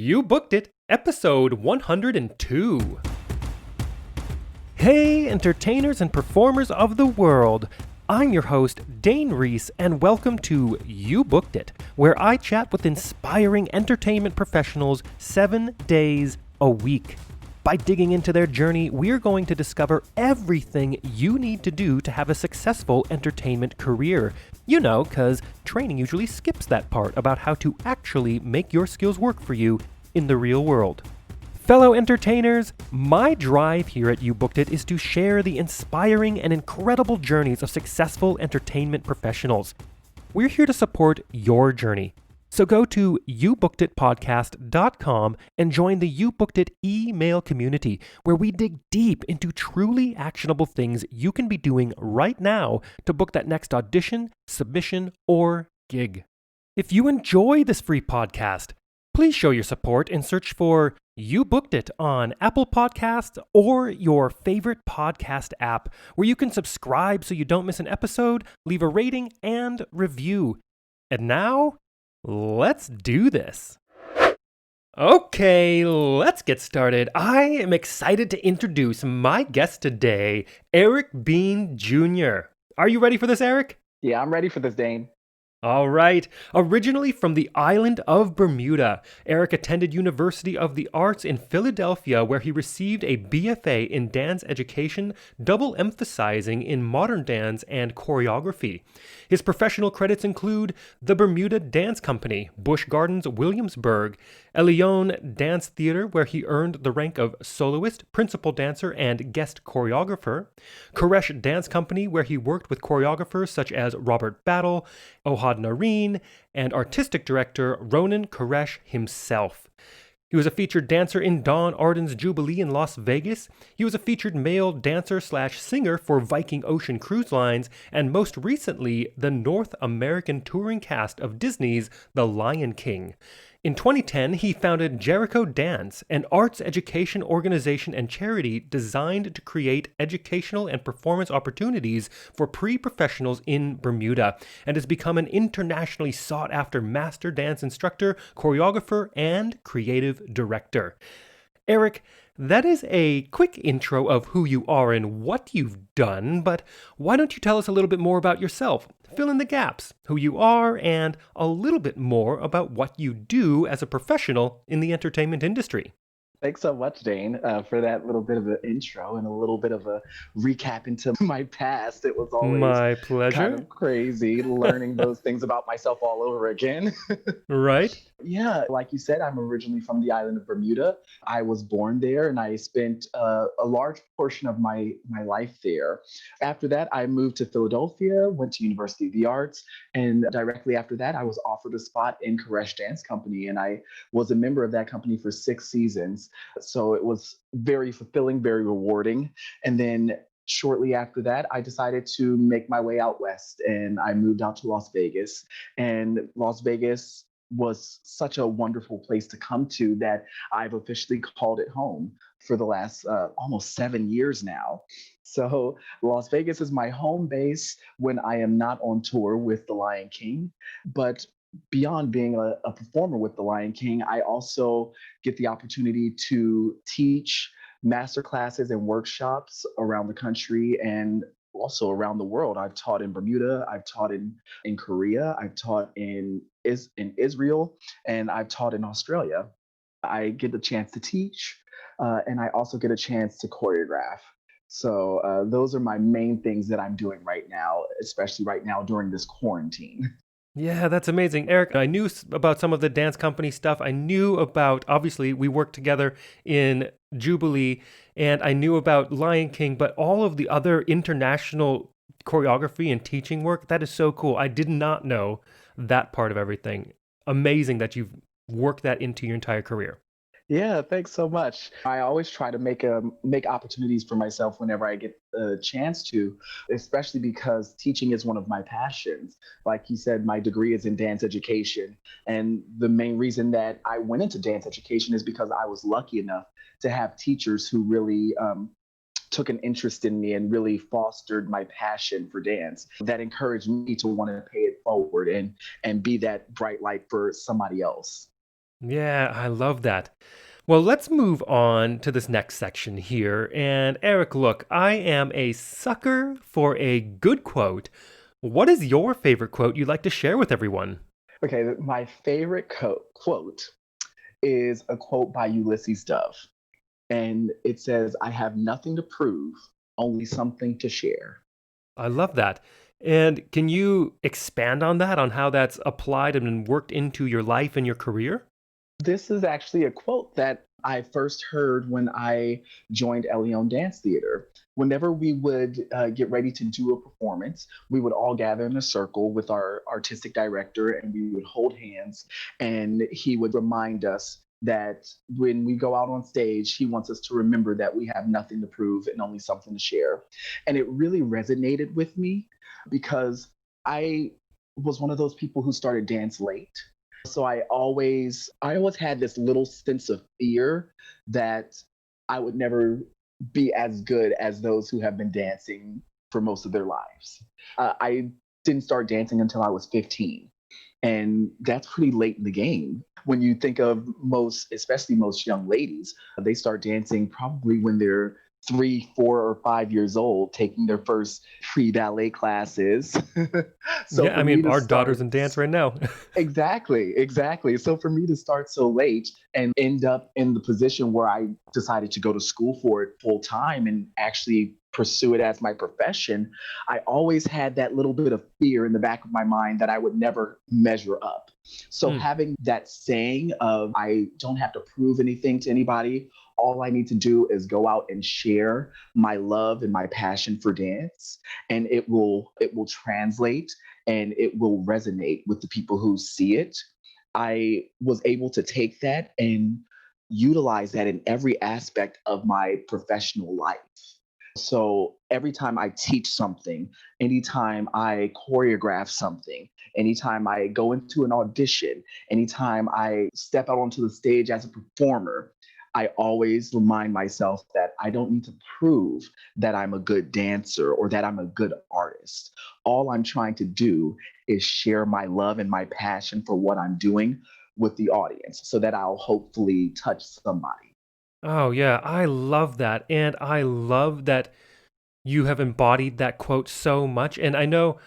You Booked It, episode 102. Hey, entertainers and performers of the world. I'm your host, Dane Reese, and welcome to You Booked It, where I chat with inspiring entertainment professionals 7 days a week. By digging into their journey, we're going to discover everything you need to do to have a successful entertainment career. You know, because training usually skips that part about how to actually make your skills work for you in the real world. Fellow entertainers, my drive here at You Booked It is to share the inspiring and incredible journeys of successful entertainment professionals. We're here to support your journey. So go to youbookeditpodcast.com and join the You Booked It email community, where we dig deep into truly actionable things you can be doing right now to book that next audition, submission, or gig. If you enjoy this free podcast, please show your support and search for You Booked It on Apple Podcasts or your favorite podcast app, where you can subscribe so you don't miss an episode, leave a rating, and review. And now, let's do this. Okay, let's get started. I am excited to introduce my guest today, Eric Bean Jr. Are you ready for this, Eric? Yeah, I'm ready for this, Dane. All right. Originally from the island of Bermuda, Eric attended University of the Arts in Philadelphia, where he received a BFA in dance education, double emphasizing in modern dance and choreography. His professional credits include the Bermuda Dance Company, Busch Gardens, Williamsburg, Elion Dance Theater, where he earned the rank of soloist, principal dancer, and guest choreographer, Koresh Dance Company, where he worked with choreographers such as Robert Battle, Ohad Nareen, and artistic director Ronan Koresh himself. He was a featured dancer in Don Arden's Jubilee in Las Vegas. He was a featured male dancer/singer for Viking Ocean Cruise Lines, and most recently, the North American touring cast of Disney's The Lion King. In 2010, he founded Jericho Dance, an arts education organization and charity designed to create educational and performance opportunities for pre-professionals in Bermuda, and has become an internationally sought-after master dance instructor, choreographer, and creative director. Eric, that is a quick intro of who you are and what you've done, but why don't you tell us a little bit more about yourself? Fill in the gaps, who you are, and a little bit more about what you do as a professional in the entertainment industry. Thanks so much, Dane, for that little bit of an intro and a little bit of a recap into my past. It was always My pleasure. kind of crazy learning those things about myself all over again. Right? Yeah, like you said, I'm originally from the island of Bermuda. I was born there and I spent a large portion of my life there. After that, I moved to Philadelphia, went to University of the Arts, and directly after that, I was offered a spot in Koresh Dance Company, and I was a member of that company for 6 seasons. So it was very fulfilling, very rewarding. And then shortly after that, I decided to make my way out west and I moved out to Las Vegas. And Las Vegas was such a wonderful place to come to that I've officially called it home for the last almost 7 years now. So Las Vegas is my home base when I am not on tour with The Lion King. But beyond being a performer with The Lion King, I also get the opportunity to teach master classes and workshops around the country and also around the world. I've taught in Bermuda, I've taught in Korea, I've taught in Israel, and I've taught in Australia. I get the chance to teach, and I also get a chance to choreograph. So those are my main things that I'm doing right now, especially right now during this quarantine. Yeah, that's amazing. Eric, I knew about some of the dance company stuff. I knew about, obviously, we worked together in Jubilee, and I knew about Lion King, but all of the other international choreography and teaching work, that is so cool. I did not know that part of everything. Amazing that you've worked that into your entire career. Yeah, thanks so much. I always try to make opportunities for myself whenever I get a chance to, especially because teaching is one of my passions. Like you said, my degree is in dance education. And the main reason that I went into dance education is because I was lucky enough to have teachers who really took an interest in me and really fostered my passion for dance. That encouraged me to want to pay it forward and be that bright light for somebody else. Yeah, I love that. Well, let's move on to this next section here. And Eric, look, I am a sucker for a good quote. What is your favorite quote you'd like to share with everyone? Okay, my favorite quote is a quote by Ulysses Dove. And it says, I have nothing to prove, only something to share. I love that. And can you expand on that, on how that's applied and worked into your life and your career? This is actually a quote that I first heard when I joined Elion Dance Theater. Whenever we would get ready to do a performance, we would all gather in a circle with our artistic director and we would hold hands. And he would remind us that when we go out on stage, he wants us to remember that we have nothing to prove and only something to share. And it really resonated with me because I was one of those people who started dance late. So I always had this little sense of fear that I would never be as good as those who have been dancing for most of their lives. I didn't start dancing until I was 15. And that's pretty late in the game. When you think of most, especially most young ladies, they start dancing probably when they're 3, 4, or 5 years old, taking their first pre ballet classes. So Yeah, I for me mean, to our daughter's start in dance right now. Exactly, exactly. So for me to start so late and end up in the position where I decided to go to school for it full time and actually pursue it as my profession, I always had that little bit of fear in the back of my mind that I would never measure up. So Mm. having that saying of I don't have to prove anything to anybody, all I need to do is go out and share my love and my passion for dance and it will translate and it will resonate with the people who see it. I was able to take that and utilize that in every aspect of my professional life. So every time I teach something, anytime I choreograph something, anytime I go into an audition, anytime I step out onto the stage as a performer, I always remind myself that I don't need to prove that I'm a good dancer or that I'm a good artist. All I'm trying to do is share my love and my passion for what I'm doing with the audience so that I'll hopefully touch somebody. Oh, yeah, I love that. And I love that you have embodied that quote so much. And I know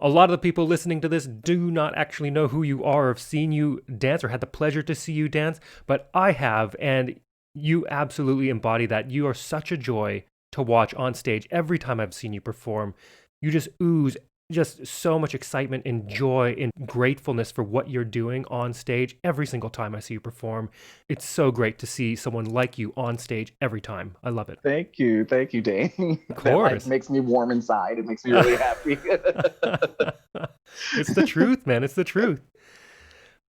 a lot of the people listening to this do not actually know who you are or have seen you dance or had the pleasure to see you dance, but I have. And you absolutely embody that. You are such a joy to watch on stage every time I've seen you perform. You just ooze just so much excitement and joy and gratefulness for what you're doing on stage every single time I see you perform. It's so great to see someone like you on stage every time. I love it. Thank you, Dane. Of That like course. makes me warm inside. It makes me really happy. It's the truth, man. It's the truth.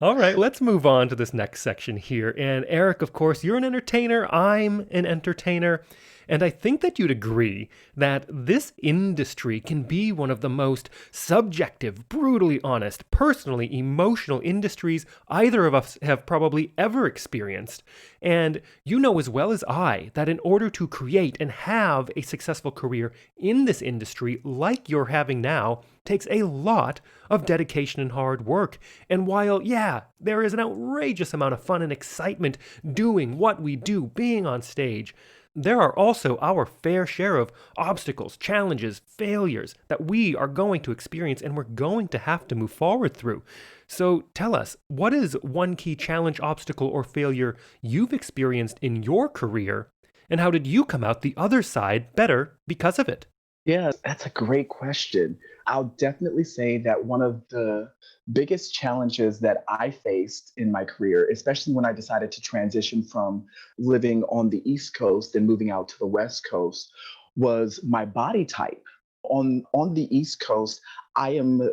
All right, let's move on to this next section here. And Eric, of course, you're an entertainer. I'm an entertainer. And I think that you'd agree that this industry can be one of the most subjective, brutally honest, personally emotional industries either of us have probably ever experienced. And you know as well as I that in order to create and have a successful career in this industry like you're having now, takes a lot of dedication and hard work. And while, yeah, there is an outrageous amount of fun and excitement doing what we do, being on stage, there are also our fair share of obstacles, challenges, failures that we are going to experience and we're going to have to move forward through. So tell us, what is one key challenge, obstacle, or failure you've experienced in your career, and how did you come out the other side better because of it? Yeah, that's a great question. I'll definitely say that one of the biggest challenges that I faced in my career, especially when I decided to transition from living on the East Coast and moving out to the West Coast, was my body type. On the East Coast, I am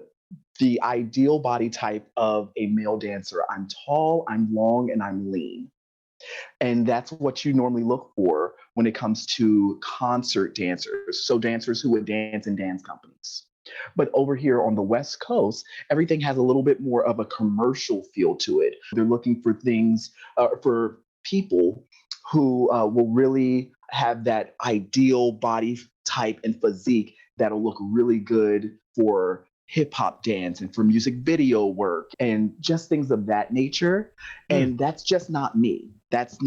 the ideal body type of a male dancer. I'm tall, I'm long, and I'm lean. And that's what you normally look for when it comes to concert dancers. So, dancers who would dance in dance companies. But over here on the West Coast, everything has a little bit more of a commercial feel to it. They're looking for things, for people who will really have that ideal body type and physique that'll look really good for hip hop dance and for music video work and just things of that nature. Mm. And that's just not me. That's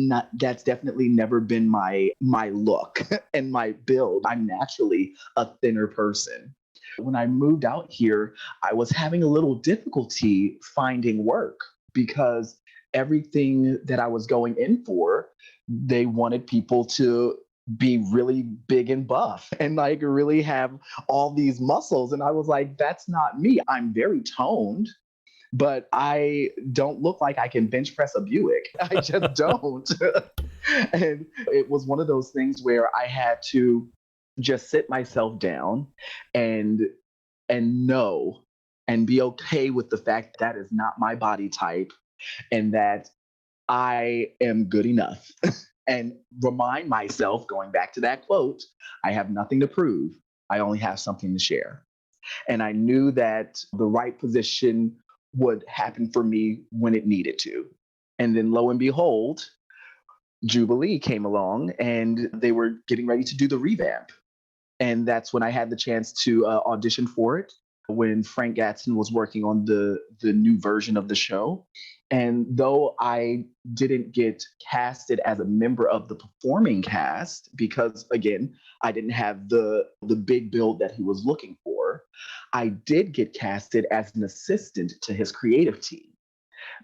definitely never been my look and my build. I'm naturally a thinner person. When I moved out here, I was having a little difficulty finding work because everything that I was going in for, they wanted people to be really big and buff and like really have all these muscles. And I was like, that's not me. I'm very toned, but I don't look like I can bench press a Buick. I just don't. And it was one of those things where I had to just sit myself down and know and be okay with the fact that is not my body type and that I am good enough. And remind myself, going back to that quote, I have nothing to prove. I only have something to share. And I knew that the right position would happen for me when it needed to. And then lo and behold, Jubilee came along and they were getting ready to do the revamp. And that's when I had the chance to audition for it when Frank Gatson was working on the new version of the show. And though I didn't get casted as a member of the performing cast, because again, I didn't have the big build that he was looking for, I did get casted as an assistant to his creative team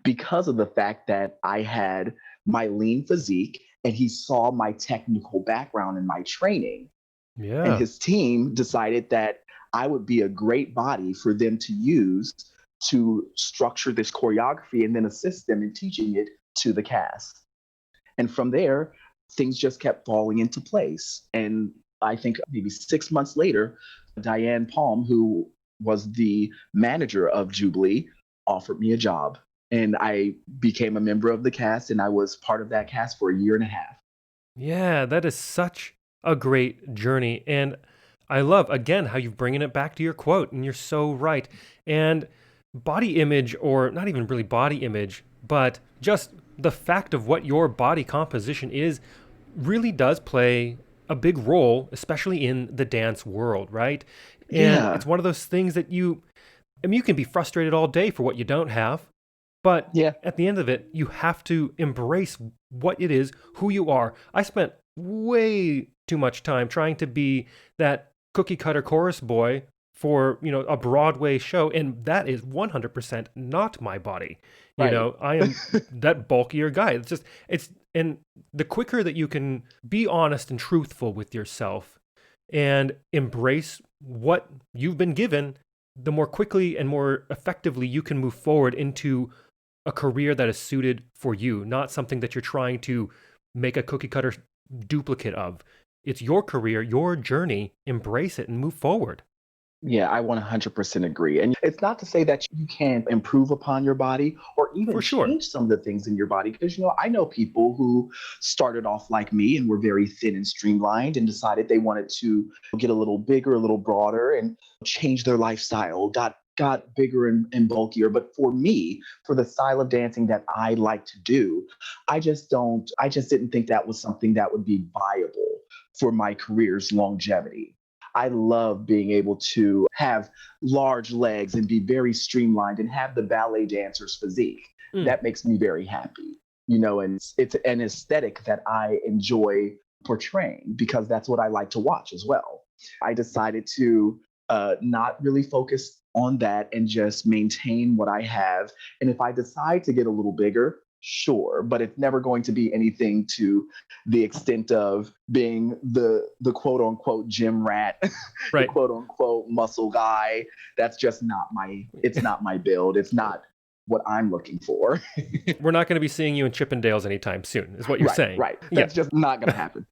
because of the fact that I had my lean physique and he saw my technical background and my training. And Yeah. his team decided that I would be a great body for them to use to structure this choreography and then assist them in teaching it to the cast. And from there, things just kept falling into place. And I think maybe 6 months later, Diane Palm, who was the manager of Jubilee, offered me a job. And I became a member of the cast, and I was part of that cast for a year and a half. Yeah, that is such a great journey. And I love, again, how you're bringing it back to your quote, and you're so right. And body image, or not even really body image, but just the fact of what your body composition is, really does play a big role, especially in the dance world, right? And Yeah, it's one of those things that I mean, you can be frustrated all day for what you don't have, but yeah, at the end of it, you have to embrace what it is, who you are. I spent way too much time trying to be that cookie cutter chorus boy for, a Broadway show, and that is 100% not my body. right. I am that bulkier guy. And the quicker that you can be honest and truthful with yourself and embrace what you've been given, the more quickly and more effectively you can move forward into a career that is suited for you, not something that you're trying to make a cookie cutter duplicate of. It's your career, your journey. Embrace it and move forward. Yeah, I 100% agree. And it's not to say that you can't improve upon your body or even For sure. change some of the things in your body. Because, I know people who started off like me and were very thin and streamlined and decided they wanted to get a little bigger, a little broader and change their lifestyle, got bigger and bulkier. But for me, for the style of dancing that I like to do, I just didn't think that was something that would be viable for my career's longevity. I love being able to have large legs and be very streamlined and have the ballet dancer's physique. Mm. That makes me very happy, and it's an aesthetic that I enjoy portraying because that's what I like to watch as well. I decided to not really focus on that and just maintain what I have. And if I decide to get a little bigger, sure, but it's never going to be anything to the extent of being the quote unquote gym rat, the Right. quote unquote muscle guy. That's just it's not my build. It's not what I'm looking for. We're not going to be seeing you in Chippendales anytime soon, is what you're Right, saying. right. Yeah. That's just not going to happen.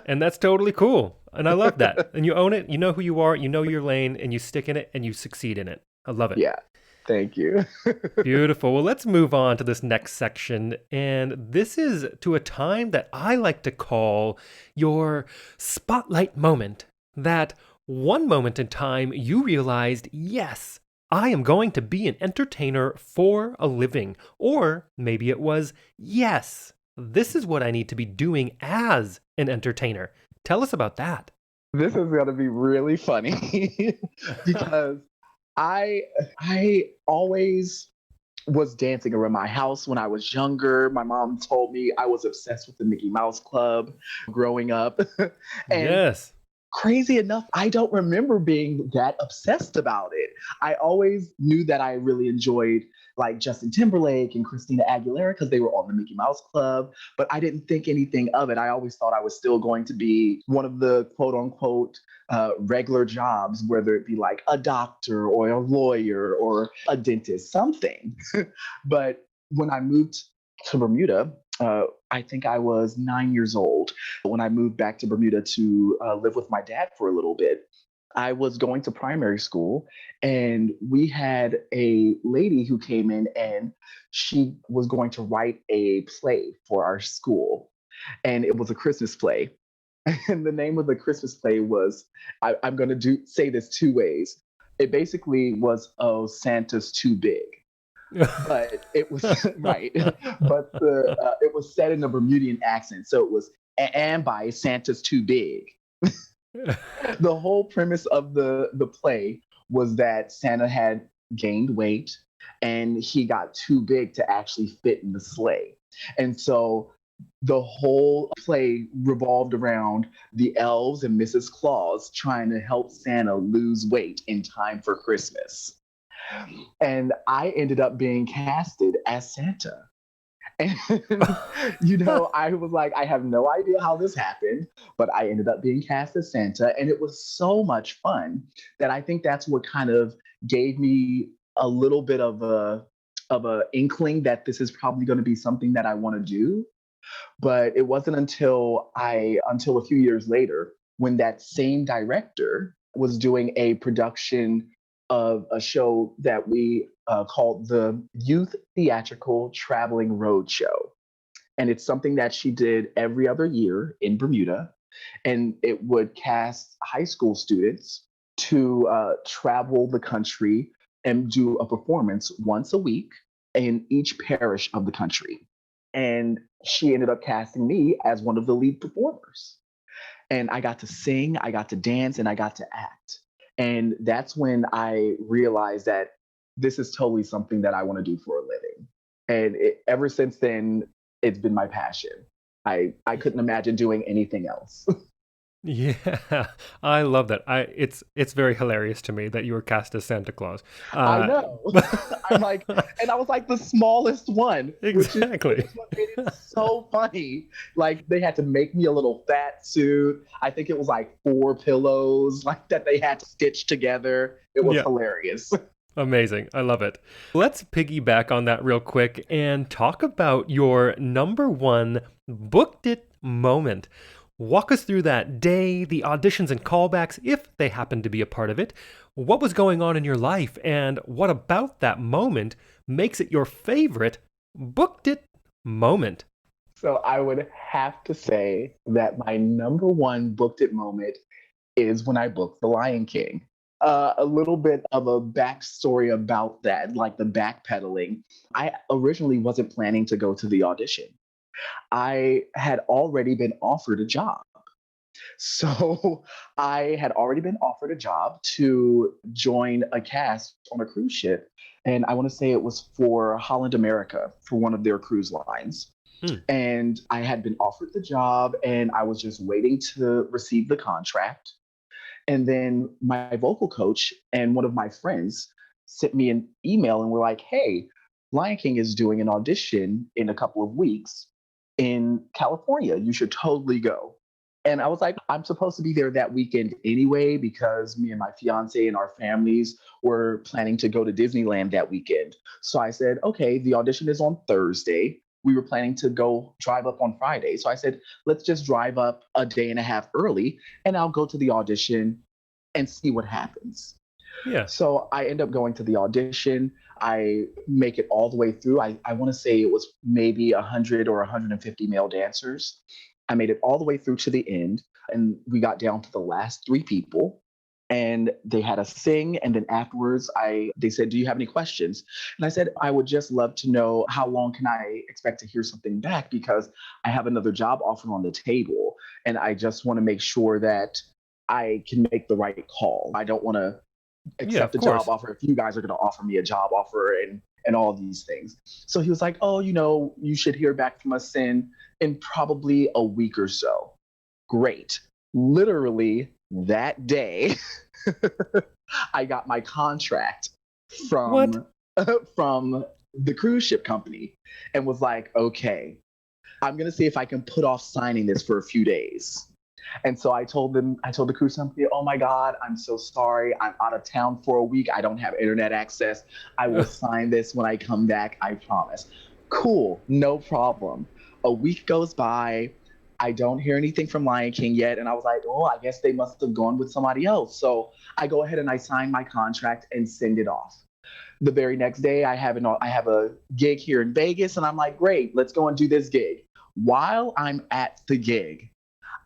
And that's totally cool. And I love that. And you own it. You know who you are. You know your lane, and you stick in it and you succeed in it. I love it. Yeah. Thank you. Beautiful. Well, let's move on to this next section. And this is to a time that I like to call your spotlight moment. That one moment in time you realized, yes, I am going to be an entertainer for a living. Or maybe it was, yes, this is what I need to be doing as an entertainer. Tell us about that. This is going to be really funny because I I always was dancing around my house when I was younger. My mom told me I was obsessed with the Mickey Mouse Club growing up. And Yes. crazy enough, I don't remember being that obsessed about it. I always knew that I really enjoyed like Justin Timberlake and Christina Aguilera because they were on the Mickey Mouse Club, but I didn't think anything of it. I always thought I was still going to be one of the quote unquote regular jobs, whether it be like a doctor or a lawyer or a dentist, something. But when I moved to Bermuda, I think I was 9 years old when I moved back to Bermuda to live with my dad for a little bit. I was going to primary school, and we had a lady who came in and she was going to write a play for our school. And it was a Christmas play. And the name of the Christmas play was, I'm going to say this two ways. It basically was, Oh, Santa's Too Big, but it was right. But it was set in a Bermudian accent, so it was and by Santa's Too Big. The whole premise of the play was that Santa had gained weight and he got too big to actually fit in the sleigh. And so the whole play revolved around the elves and Mrs. Claus trying to help Santa lose weight in time for Christmas. And I ended up being casted as Santa. And, I was like, I have no idea how this happened, but I ended up being cast as Santa. And it was so much fun that I think that's what kind of gave me a little bit of a inkling that this is probably going to be something that I want to do. But it wasn't until a few years later when that same director was doing a production of a show that we called the Youth Theatrical Traveling Roadshow. And it's something that she did every other year in Bermuda. And it would cast high school students to travel the country and do a performance once a week in each parish of the country. And she ended up casting me as one of the lead performers. And I got to sing, I got to dance, and I got to act. And that's when I realized that this is totally something that I want to do for a living. And ever since then, it's been my passion. I couldn't imagine doing anything else. Yeah, I love that. It's very hilarious to me that you were cast as Santa Claus. I Uh, know. I'm like, and I was like the smallest one, which exactly. is what made it so funny. Like they had to make me a little fat suit. I think it was like four pillows, like that they had to stitch together. It was Yeah, hilarious. amazing. I love it. Let's piggyback on that real quick and talk about your number one booked it moment. Walk us through that day, the auditions and callbacks, if they happen to be a part of it. What was going on in your life, and what about that moment makes it your favorite booked it moment? So I would have to say that my number one booked it moment is when I booked The Lion King. A little bit of a backstory about that, like the backpedaling. I originally wasn't planning to go to the audition. I had already been offered a job. So I had already been offered a job to join a cast on a cruise ship. And I want to say it was for Holland America for one of their cruise lines. Hmm. And I had been offered the job and I was just waiting to receive the contract. And then my vocal coach and one of my friends sent me an email and were like, hey, Lion King is doing an audition in a couple of weeks in California. You should totally go. And I was like, I'm supposed to be there that weekend anyway, because me and my fiance and our families were planning to go to Disneyland that weekend. So I said, okay, the audition is on Thursday. We were planning to go drive up on Friday. So I said, let's just drive up a day and a half early and I'll go to the audition and see what happens. Yeah. So I end up going to the audition. I make it all the way through. I want to say it was maybe 100 or 150 male dancers. I made it all the way through to the end, and we got down to the last three people. And they had us sing, and then afterwards, they said, "Do you have any questions?" And I said, "I would just love to know how long can I expect to hear something back because I have another job offer on the table, and I just want to make sure that I can make the right call. I don't want to Yeah, accept of a job course. offer if you guys are going to offer me a job offer and all these things. So he was like, oh, you should hear back from us in probably a week or so. Great. Literally that day, I got my contract What? from from the cruise ship company and was like, okay, I'm gonna see if I can put off signing this for a few days. And so I told the cruise company, oh my God, I'm so sorry. I'm out of town for a week. I don't have internet access. I will sign this when I come back, I promise. Cool, no problem. A week goes by. I don't hear anything from Lion King yet. And I was like, oh, I guess they must have gone with somebody else. So I go ahead and I sign my contract and send it off. The very next day, I have a gig here in Vegas, and I'm like, great, let's go and do this gig. While I'm at the gig,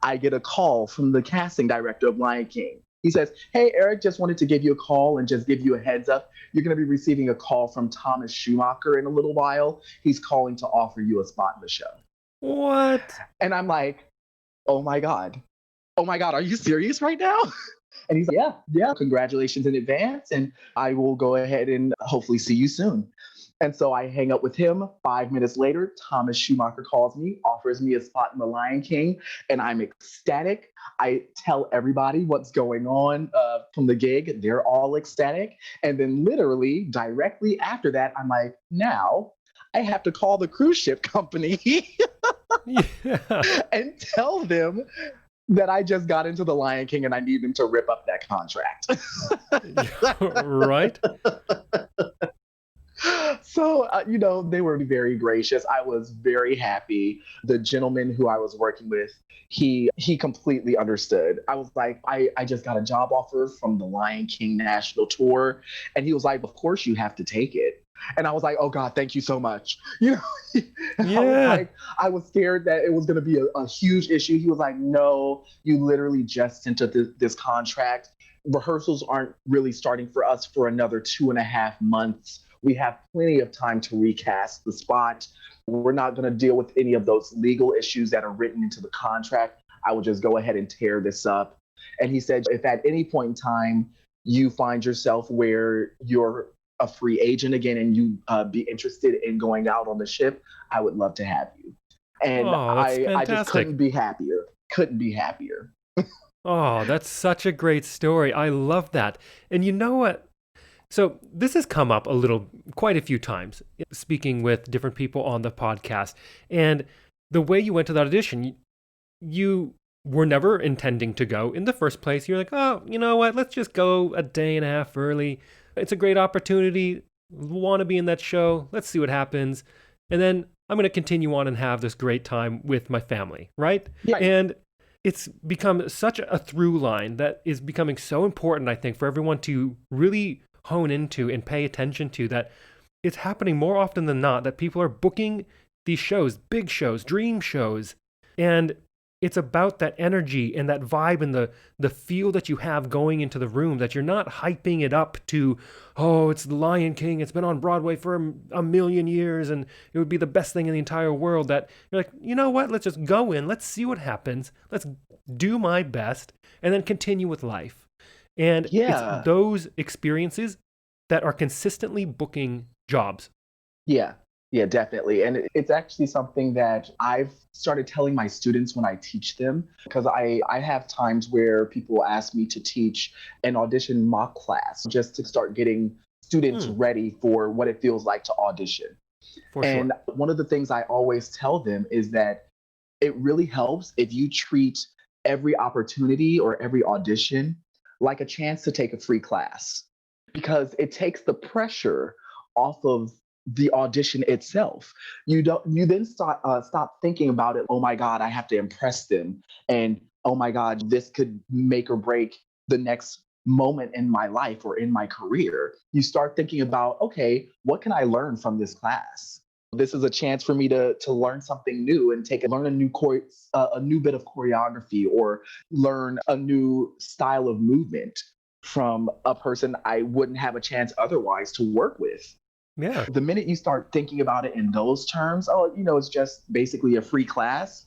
I get a call from the casting director of Lion King. He says, hey, Eric, just wanted to give you a call and just give you a heads up. You're going to be receiving a call from Thomas Schumacher in a little while. He's calling to offer you a spot in the show. What? And I'm like, oh my God. Oh my God, are you serious right now? And he's like, yeah, yeah, congratulations in advance. And I will go ahead and hopefully see you soon. And so I hang up with him. 5 minutes later, Thomas Schumacher calls me, offers me a spot in The Lion King, and I'm ecstatic. I tell everybody what's going on from the gig. They're all ecstatic. And then literally directly after that, I'm like, now I have to call the cruise ship company Yeah. and tell them that I just got into The Lion King and I need them to rip up that contract. Right? So, they were very gracious. I was very happy. The gentleman who I was working with, he completely understood. I was like, I just got a job offer from the Lion King national tour. And he was like, of course you have to take it. And I was like, oh God, thank you so much. Yeah. I was scared that it was going to be a huge issue. He was like, no, you literally just sent us this contract. Rehearsals aren't really starting for us for another 2.5 months. We have plenty of time to recast the spot. We're not going to deal with any of those legal issues that are written into the contract. I will just go ahead and tear this up. And he said, if at any point in time you find yourself where you're a free agent again and you be interested in going out on the ship, I would love to have you. And Oh, that's I just couldn't fantastic. be happier. Couldn't be happier. Oh, that's such a great story. I love that. And you know what? So this has come up quite a few times, speaking with different people on the podcast. And the way you went to that audition, you were never intending to go in the first place. You're like, oh, you know what? Let's just go a day and a half early. It's a great opportunity. Want to be in that show. Let's see what happens. And then I'm going to continue on and have this great time with my family, right? Yeah. And it's become such a through line that is becoming so important, I think, for everyone to really hone into and pay attention to, that it's happening more often than not that people are booking these shows, big shows, dream shows, and it's about that energy and that vibe and the feel that you have going into the room, that you're not hyping it up to, oh, it's the Lion King, it's been on Broadway for a million years and it would be the best thing in the entire world. That you're like, you know what, let's just go in, let's see what happens, let's do my best, and then continue with life. And it's Yeah. those experiences that are consistently booking jobs. Yeah. Yeah, definitely. And it's actually something that I've started telling my students when I teach them, because I have times where people ask me to teach an audition mock class just to start getting students Hmm, ready for what it feels like to audition. for And sure. one of the things I always tell them is that it really helps if you treat every opportunity or every audition like a chance to take a free class, because it takes the pressure off of the audition itself. You then stop thinking about it. Oh my God, I have to impress them, and oh my God, this could make or break the next moment in my life or in my career. You start thinking about, okay, what can I learn from this class? This is a chance for me to learn something new and learn a new bit of choreography, or learn a new style of movement from a person I wouldn't have a chance otherwise to work with. Yeah. The minute you start thinking about it in those terms, oh, it's just basically a free class,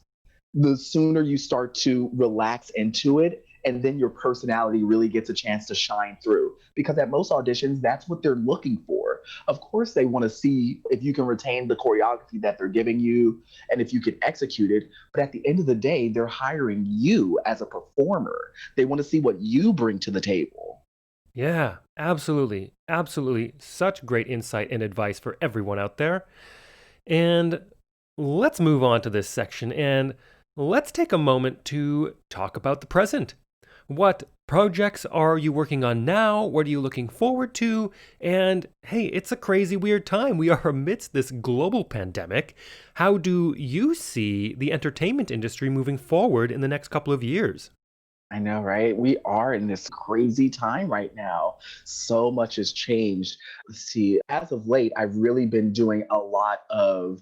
the sooner you start to relax into it and then your personality really gets a chance to shine through. Because at most auditions, that's what they're looking for. Of course, they want to see if you can retain the choreography that they're giving you and if you can execute it. But at the end of the day, they're hiring you as a performer. They want to see what you bring to the table. Yeah, absolutely. Absolutely. Such great insight and advice for everyone out there. And let's move on to this section and let's take a moment to talk about the present. What projects are you working on now? What are you looking forward to? And hey, it's a crazy weird time. We are amidst this global pandemic. How do you see the entertainment industry moving forward in the next couple of years? I know, right? We are in this crazy time right now. So much has changed. Let's see, as of late, I've really been doing a lot of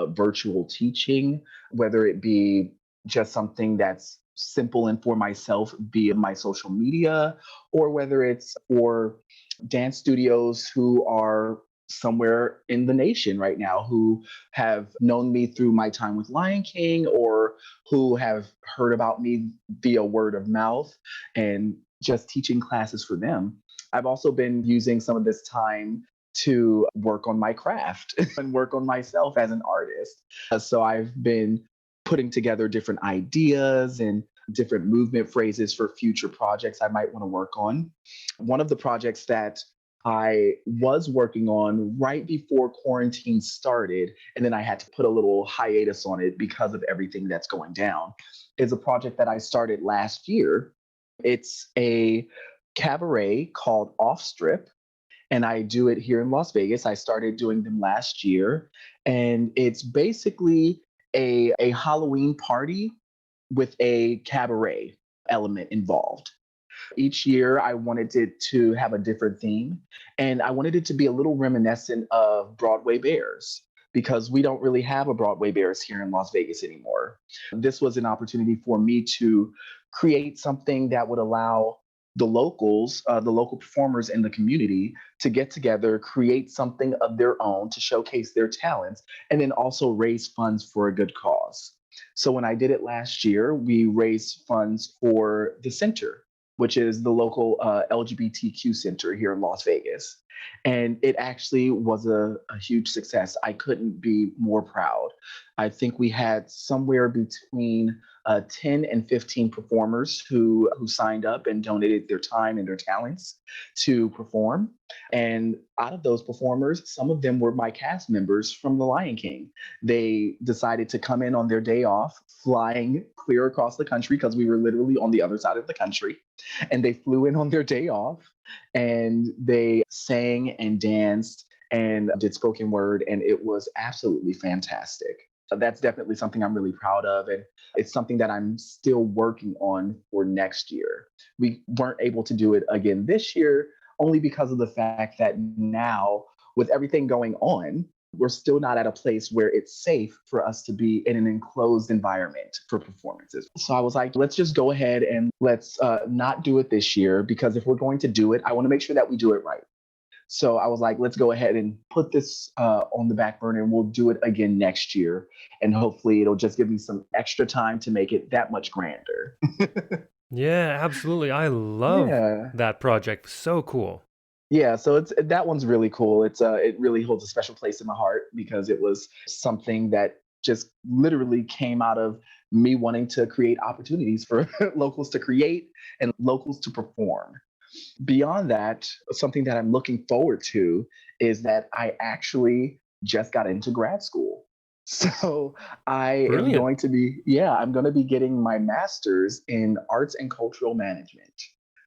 virtual teaching, whether it be just something that's simple and for myself via my social media, or whether it's for dance studios who are somewhere in the nation right now who have known me through my time with Lion King or who have heard about me via word of mouth and just teaching classes for them. I've also been using some of this time to work on my craft and work on myself as an artist. So I've been putting together different ideas and different movement phrases for future projects I might want to work on. One of the projects that I was working on right before quarantine started, and then I had to put a little hiatus on it because of everything that's going down, is a project that I started last year. It's a cabaret called Offstrip, and I do it here in Las Vegas. I started doing them last year, and it's basically a Halloween party with a cabaret element involved. Each year, I wanted it to have a different theme, and I wanted it to be a little reminiscent of Broadway Bears because we don't really have a Broadway Bears here in Las Vegas anymore. This was an opportunity for me to create something that would allow the local performers in the community to get together, create something of their own to showcase their talents, and then also raise funds for a good cause. So when I did it last year, we raised funds for the center, which is the local LGBTQ center here in Las Vegas. And it actually was a huge success. I couldn't be more proud. I think we had somewhere between 10 and 15 performers who signed up and donated their time and their talents to perform. And out of those performers, some of them were my cast members from The Lion King. They decided to come in on their day off, flying clear across the country because we were literally on the other side of the country. And they flew in on their day off and they sang and danced and did spoken word. And it was absolutely fantastic. So that's definitely something I'm really proud of. And it's something that I'm still working on for next year. We weren't able to do it again this year only because of the fact that now, with everything going on, we're still not at a place where it's safe for us to be in an enclosed environment for performances. So I was like, let's just go ahead and let's not do it this year because if we're going to do it, I want to make sure that we do it right. So I was like, let's go ahead and put this on the back burner and we'll do it again next year. And hopefully it'll just give me some extra time to make it that much grander. Yeah, absolutely. I love Yeah. that project. So cool. Yeah, so it's that one's really cool. It really holds a special place in my heart because it was something that just literally came out of me wanting to create opportunities for locals to create and locals to perform. Beyond that, something that I'm looking forward to is that I actually just got into grad school. So Brilliant. I'm going to be getting my master's in arts and cultural management.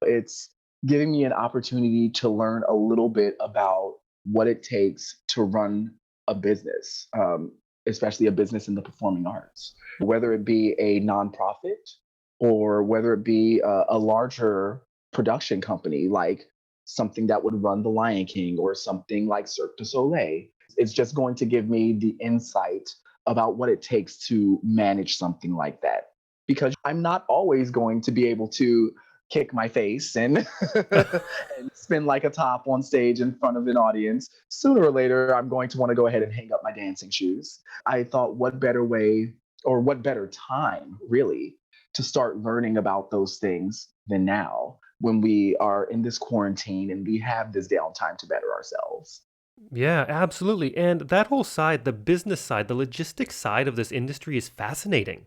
It's giving me an opportunity to learn a little bit about what it takes to run a business, especially a business in the performing arts, whether it be a nonprofit or whether it be a larger production company like something that would run The Lion King or something like Cirque du Soleil. It's just going to give me the insight about what it takes to manage something like that. Because I'm not always going to be able to kick my face and, and spin like a top on stage in front of an audience. Sooner or later, I'm going to want to go ahead and hang up my dancing shoes. I thought, what better way or what better time, really, to start learning about those things than now when we are in this quarantine and we have this downtime to better ourselves. Yeah, absolutely. And that whole side, the business side, the logistics side of this industry is fascinating.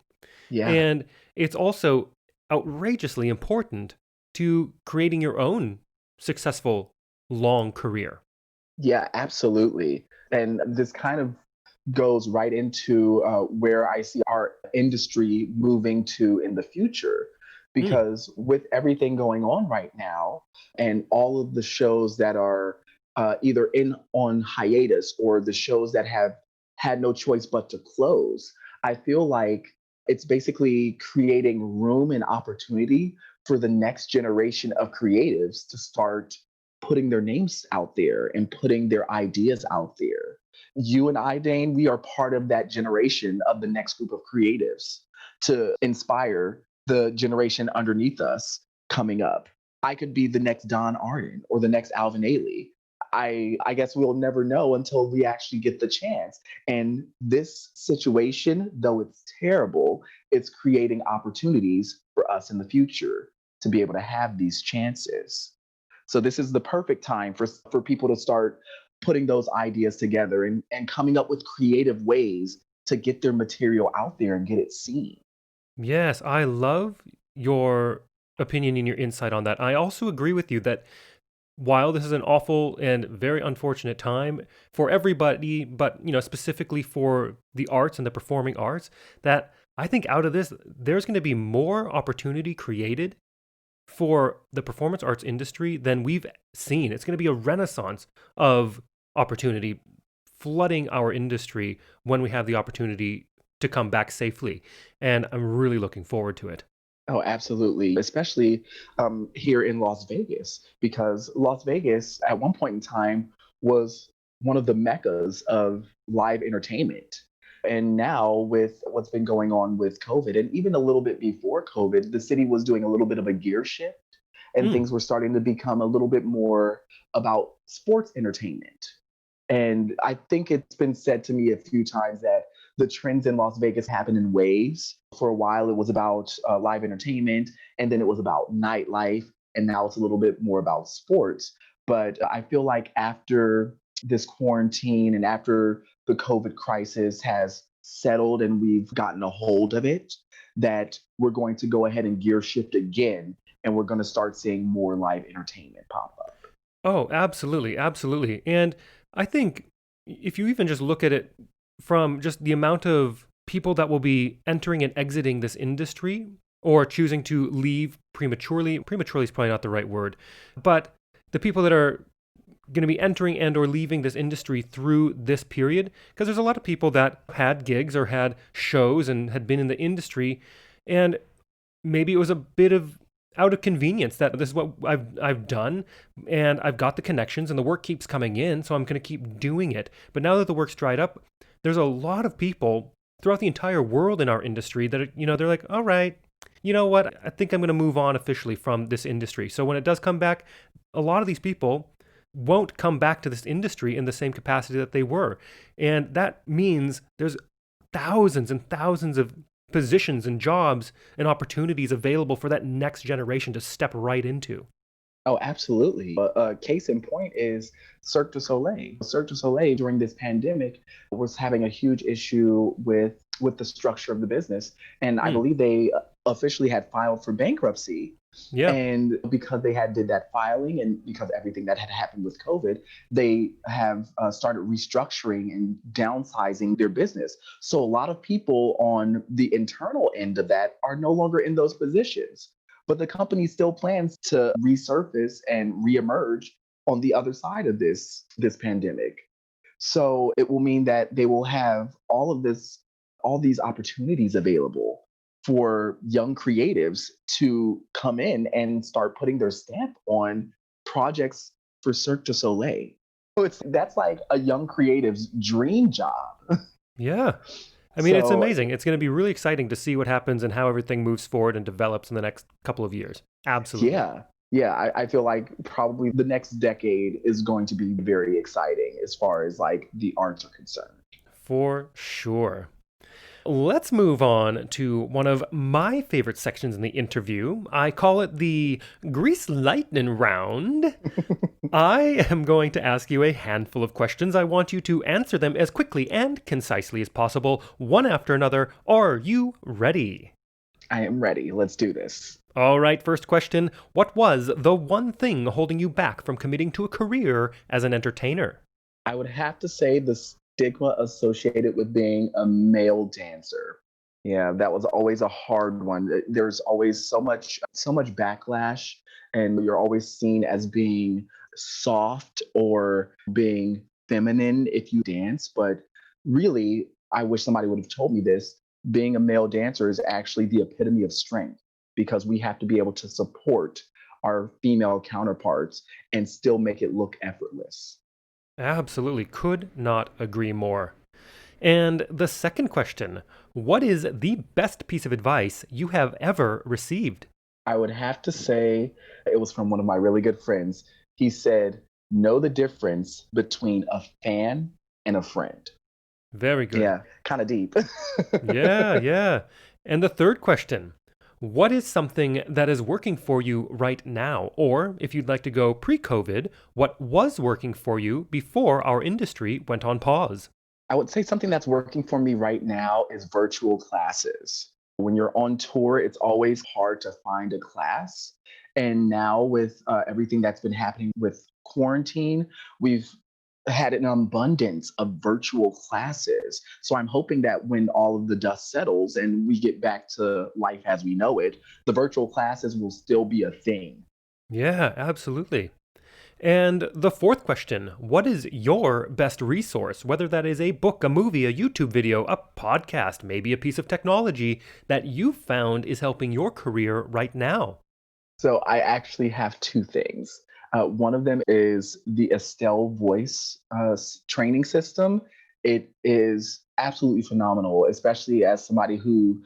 Yeah. And it's also outrageously important to creating your own successful long career. Yeah, absolutely. And this kind of goes right into where I see our industry moving to in the future. Mm, Because with everything going on right now, and all of the shows that are either in on hiatus or the shows that have had no choice but to close, I feel like it's basically creating room and opportunity for the next generation of creatives to start putting their names out there and putting their ideas out there. You and I, Dane, we are part of that generation of the next group of creatives to inspire the generation underneath us coming up. I could be the next Don Arden or the next Alvin Ailey. I guess we'll never know until we actually get the chance. And this situation, though it's terrible, it's creating opportunities for us in the future to be able to have these chances. So this is the perfect time for people to start putting those ideas together and coming up with creative ways to get their material out there and get it seen. yes, I love your opinion and your insight on that. I also agree with you that while this is an awful and very unfortunate time for everybody, but specifically for the arts and the performing arts, that I think out of this, there's going to be more opportunity created for the performance arts industry than we've seen. It's going to be a renaissance of opportunity flooding our industry when we have the opportunity to come back safely. And I'm really looking forward to it. Oh, absolutely. Especially here in Las Vegas, because Las Vegas at one point in time was one of the meccas of live entertainment. And now, with what's been going on with COVID, and even a little bit before COVID, the city was doing a little bit of a gear shift, and Mm, things were starting to become a little bit more about sports entertainment. And I think it's been said to me a few times that the trends in Las Vegas happen in waves. For a while, it was about live entertainment, and then it was about nightlife, and now it's a little bit more about sports. But I feel like after this quarantine and after the COVID crisis has settled and we've gotten a hold of it, that we're going to go ahead and gear shift again, and we're going to start seeing more live entertainment pop up. oh, absolutely, absolutely. And I think if you even just look at it from just the amount of people that will be entering and exiting this industry or choosing to leave prematurely is probably not the right word, but the people that are going to be entering and or leaving this industry through this period, because there's a lot of people that had gigs or had shows and had been in the industry, and maybe it was a bit of out of convenience that this is what I've done, and I've got the connections and the work keeps coming in, so I'm going to keep doing it. But now that the work's dried up, there's a lot of people throughout the entire world in our industry that they're like, all right, you know what? I think I'm going to move on officially from this industry. So when it does come back, a lot of these people won't come back to this industry in the same capacity that they were. And that means there's thousands and thousands of positions and jobs and opportunities available for that next generation to step right into. Oh, absolutely. A case in point is Cirque du Soleil. Cirque du Soleil during this pandemic was having a huge issue with the structure of the business, and I Mm, believe they officially had filed for bankruptcy. yeah. And because they had did that filing, and because everything that had happened with COVID, they have started restructuring and downsizing their business. So a lot of people on the internal end of that are no longer in those positions, but the company still plans to resurface and reemerge on the other side of this pandemic. So it will mean that they will have all these opportunities available for young creatives to come in and start putting their stamp on projects for Cirque du Soleil. So that's like a young creative's dream job. Yeah. I mean, it's So amazing. It's going to be really exciting to see what happens and how everything moves forward and develops in the next couple of years. Absolutely. yeah, yeah, I feel like probably the next decade is going to be very exciting as far as like the arts are concerned. For sure. Let's move on to one of my favorite sections in the interview. I call it the Grease Lightning Round. I am going to ask you a handful of questions. I want you to answer them as quickly and concisely as possible, one after another. Are you ready? I am ready. Let's do this. All right, first question. What was the one thing holding you back from committing to a career as an entertainer? I would have to say the stigma associated with being a male dancer. Yeah, that was always a hard one. There's always so much backlash, and you're always seen as being soft or being feminine if you dance. But really, I wish somebody would have told me this. Being a male dancer is actually the epitome of strength because we have to be able to support our female counterparts and still make it look effortless. Absolutely, could not agree more. And the second question, what is the best piece of advice you have ever received? I would have to say it was from one of my really good friends. He said, know the difference between a fan and a friend. Very good. Yeah, kind of deep. Yeah, yeah. And the third question, what is something that is working for you right now? Or if you'd like to go pre COVID, what was working for you before our industry went on pause? I would say something that's working for me right now is virtual classes. When you're on tour, it's always hard to find a class. And now, with everything that's been happening with quarantine, we've had an abundance of virtual classes. So I'm hoping that when all of the dust settles and we get back to life as we know it, the virtual classes will still be a thing. Yeah, absolutely. And the fourth question, what is your best resource, whether that is a book, a movie, a YouTube video, a podcast, maybe a piece of technology that you found is helping your career right now? So I actually have two things. One of them is the Estelle Voice training system. It is absolutely phenomenal, especially as somebody who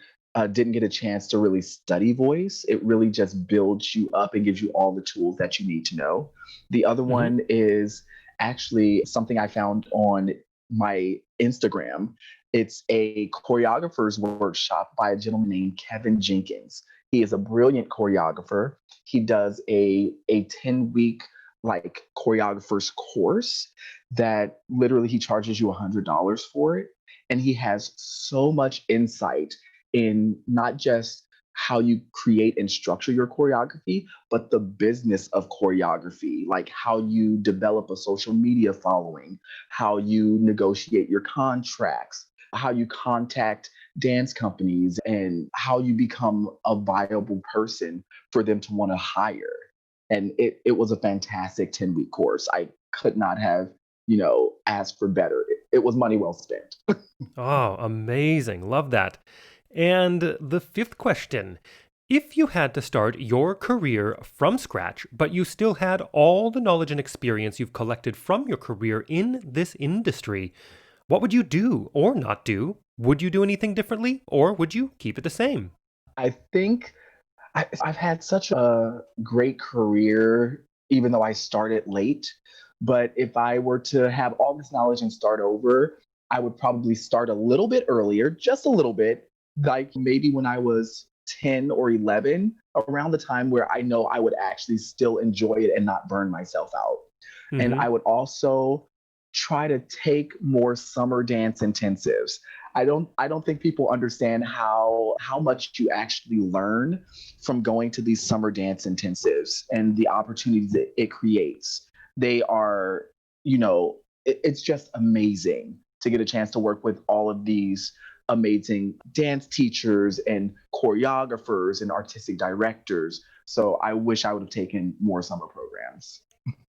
didn't get a chance to really study voice. It really just builds you up and gives you all the tools that you need to know. The other Hmm. one is actually something I found on my Instagram. It's a choreographer's workshop by a gentleman named Kevin Jenkins. He is a brilliant choreographer. He does a 10-week like choreographer's course that literally he charges you $100 for it. And he has so much insight in not just how you create and structure your choreography, but the business of choreography, like how you develop a social media following, how you negotiate your contracts, how you contact dance companies, and how you become a viable person for them to want to hire. And it was a fantastic 10-week course. I could not have, asked for better. It was money well spent. Oh, amazing. Love that. And the fifth question, if you had to start your career from scratch, but you still had all the knowledge and experience you've collected from your career in this industry, what would you do or not do? Would you do anything differently or would you keep it the same? I think I've had such a great career, even though I started late. But if I were to have all this knowledge and start over, I would probably start a little bit earlier, just a little bit, like maybe when I was 10 or 11, around the time where I know I would actually still enjoy it and not burn myself out. And Hmm. I would also try to take more summer dance intensives. I don't think people understand how much you actually learn from going to these summer dance intensives and the opportunities that it creates. They are, it's just amazing to get a chance to work with all of these amazing dance teachers and choreographers and artistic directors. So I wish I would have taken more summer programs.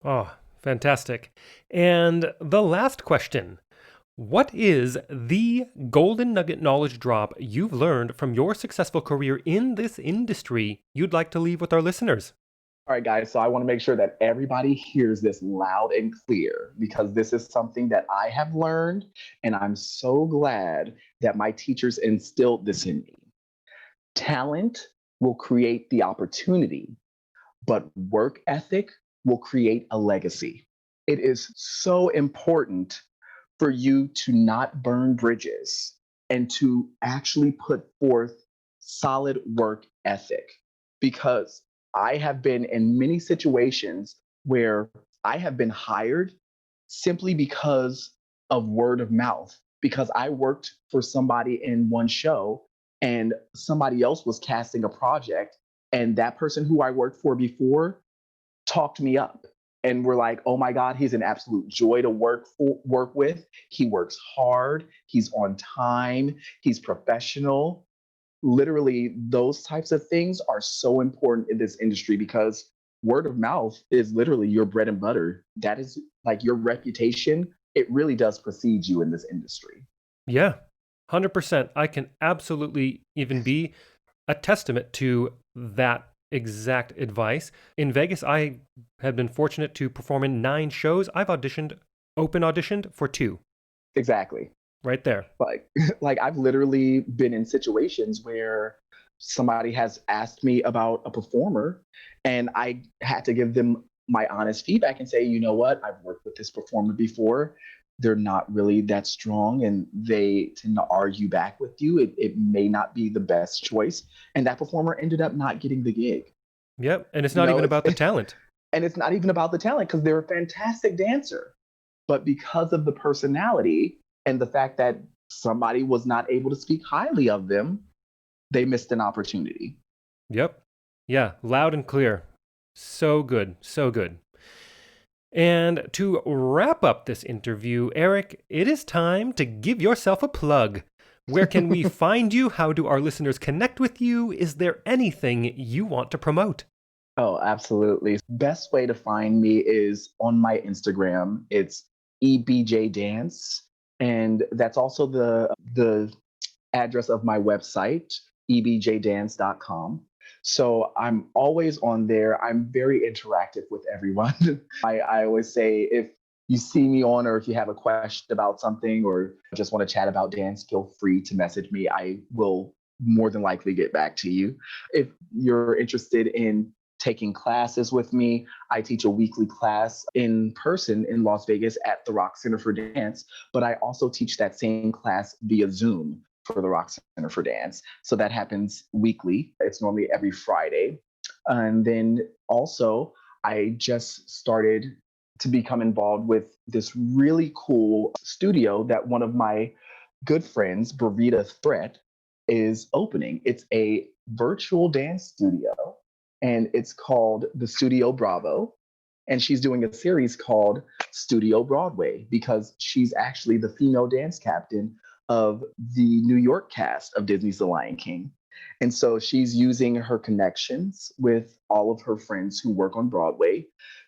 Oh, fantastic. And the last question, what is the golden nugget knowledge drop you've learned from your successful career in this industry you'd like to leave with our listeners? All right, guys. So I want to make sure that everybody hears this loud and clear because this is something that I have learned. And I'm so glad that my teachers instilled this in me. Talent will create the opportunity, but work ethic will create a legacy. It is so important for you to not burn bridges and to actually put forth solid work ethic. Because I have been in many situations where I have been hired simply because of word of mouth, because I worked for somebody in one show and somebody else was casting a project, and that person who I worked for before talked me up and were like, "Oh my God, he's an absolute joy to work with. He works hard. He's on time. He's professional." Literally, those types of things are so important in this industry because word of mouth is literally your bread and butter. That is like your reputation. It really does precede you in this industry. Yeah, 100%. I can absolutely even be a testament to that exact advice. In Vegas, I have been fortunate to perform in 9 shows. I've open auditioned for 2. Exactly. Right there. Like I've literally been in situations where somebody has asked me about a performer and I had to give them my honest feedback and say, you know what, I've worked with this performer before. They're not really that strong and they tend to argue back with you. It may not be the best choice. And that performer ended up not getting the gig. Yep. And it's not even about the talent. And it's not even about the talent because they're a fantastic dancer. But because of the personality and the fact that somebody was not able to speak highly of them, they missed an opportunity. Yep. Yeah. Loud and clear. So good. So good. And to wrap up this interview, Eric, it is time to give yourself a plug. Where can we find you? How do our listeners connect with you? Is there anything you want to promote? Oh, absolutely. Best way to find me is on my Instagram. It's EBJ Dance. And that's also the address of my website, ebjdance.com. So I'm always on there. I'm very interactive with everyone. I always say if you see me on or if you have a question about something or just want to chat about dance, feel free to message me. I will more than likely get back to you. If you're interested in taking classes with me, I teach a weekly class in person in Las Vegas at the Rock Center for Dance, but I also teach that same class via Zoom for the Rock Center for Dance. So that happens weekly. It's normally every Friday. And then also, I just started to become involved with this really cool studio that one of my good friends, Brevita Threat, is opening. It's a virtual dance studio, and it's called the Studio Bravo. And she's doing a series called Studio Broadway because she's actually the female dance captain of the New York cast of Disney's The Lion King. And so she's using her connections with all of her friends who work on Broadway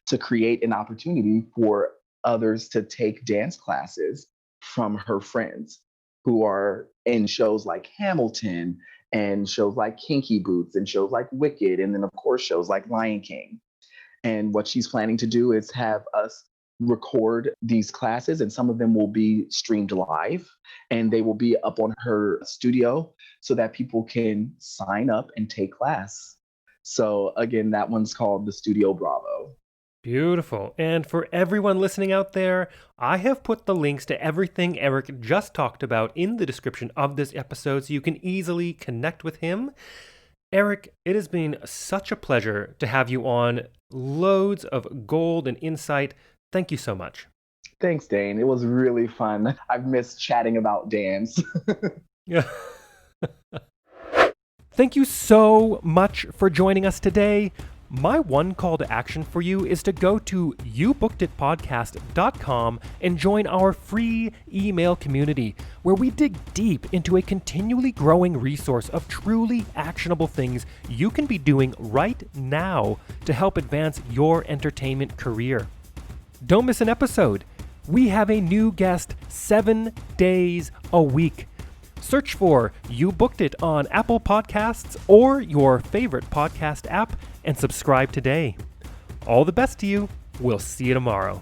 to create an opportunity for others to take dance classes from her friends who are in shows like Hamilton and shows like Kinky Boots and shows like Wicked, and then of course shows like Lion King. And what she's planning to do is have us record these classes, and some of them will be streamed live and they will be up on her studio so that people can sign up and take class. So again, that one's called the Studio Bravo. Beautiful. And for everyone listening out there, I have put the links to everything Eric just talked about in the description of this episode so you can easily connect with him. Eric, it has been such a pleasure to have you on. Loads of gold and insight. Thank you so much. Thanks, Dane. It was really fun. I've missed chatting about dance. Yeah. Thank you so much for joining us today. My one call to action for you is to go to youbookeditpodcast.com and join our free email community where we dig deep into a continually growing resource of truly actionable things you can be doing right now to help advance your entertainment career. Don't miss an episode. We have a new guest 7 days a week. Search for You Booked It on Apple Podcasts or your favorite podcast app and subscribe today. All the best to you. We'll see you tomorrow.